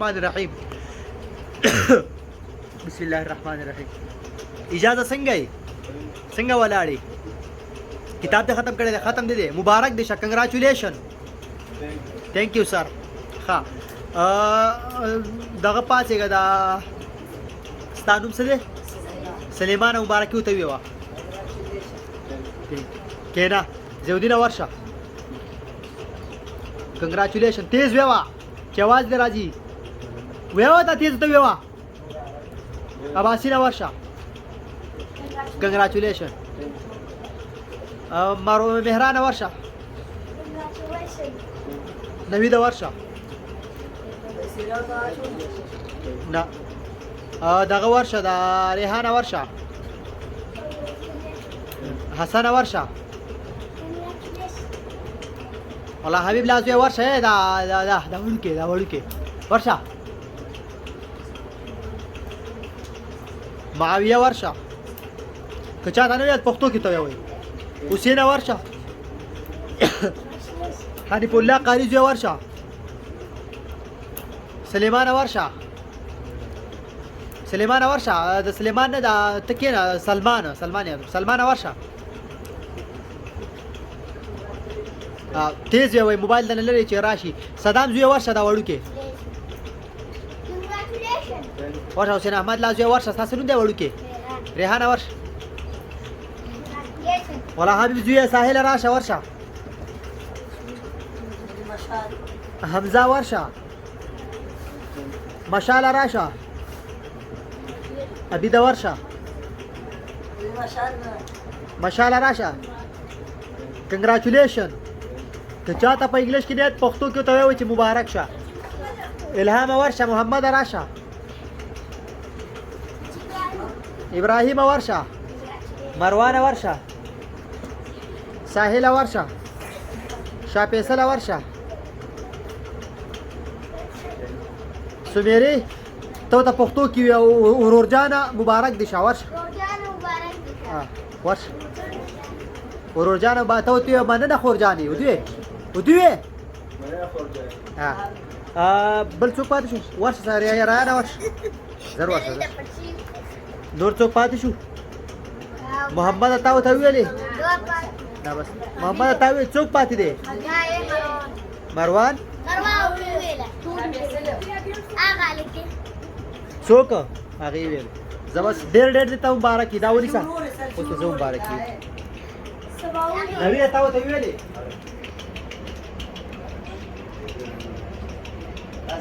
الرحمن الرحیم. بسم الله الرحمن الرحیم. اجازه څنګه یې څنګه ولاړې کتاب ته ختم کړی دی ختم دی مبارک دی شه کنګراچولیشن تھینک یو سر. ښه دغه پاتېږه دا ستا نوم څه دی سلیمان مبارکي ورته ویوه کېنه زیودینه ورشه کنګراچولیشن تیز ویوه چې اواز دې راځي ویوه ته تیز ته ویوه اباسینه ورشه کنګراچولیشن مهرانه ورشه نویده ورشه نه دغه ورشه د ریحانه ورشه حسنه ورشه والله حبیب لازوی ورشه دا وړوکې ورشه معاویه ورشه که چاته نه ویل پښتو کې ته وایي حسینه ورشه حنیف الله قاری زوی ورشه سلیمانه ورشه د سلیمان نه د تکې نه سلمانه ورشه تیز وي موبایل د نه لري چې راشي صدام زوی ورشه دا وړوکې ورشه حسین احمد لا زوی ورشه تاسو نوم دی وړوکې ریحانه ورشه ولا حبیب زوی ساحل راشه ورشه حمزه ورشه مشال راشه عبیده ورشه مشال راشه کنګراچولیشن که چاته په انګلیش کې نیت پښتو کې ته وایي چې مبارک شه الهام ورشه محمد راشه ابراهیم ورشه مروان ورشه ساحل ورشه شاه فیصل ورشه سمیری ته ته پښتو کې ورور جانه مبارک دي شاور ورشه ورور جانه با ته ته باندې نه خور جاني ودی بل څوک پاتې شو ورشه سره یا را ورشه زر ورشه نور څوک پاتې شو محمد تاو ته ویلې دا بس محمد تاو څوک پاتې دی مروان څوک هغه ویل زبس ډېر دې ته مبارکي دا ونیسه اوس زه مبارکي نبی ته ویلې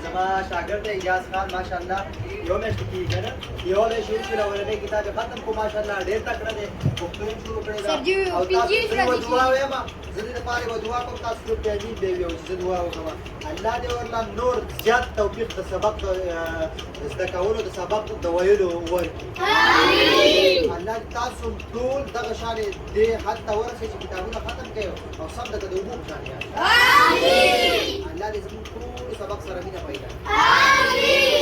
زما شاګرد اجازه خان ماشاءالله یو مې شکی کنه یو له شروع کړه ولې کتاب ختم کو ماشاءالله ډېر تکړه دې پښتو شروع کړی دا او تاسو دعا وایم زه دې لپاره دعا کوم تاسو ته امید دی یو چې دعا وکړه الله دې ورلا نور زیات توفیق د سبق زده کولو د سبق د ویلو ورکړي امين الله تاسو ټول دغه شان دې حتی ورسې چې کتابونه ختم کړي او سم د وګو ځانیا امين الله دې زموږ ټول سبق سره مینه پیدا امين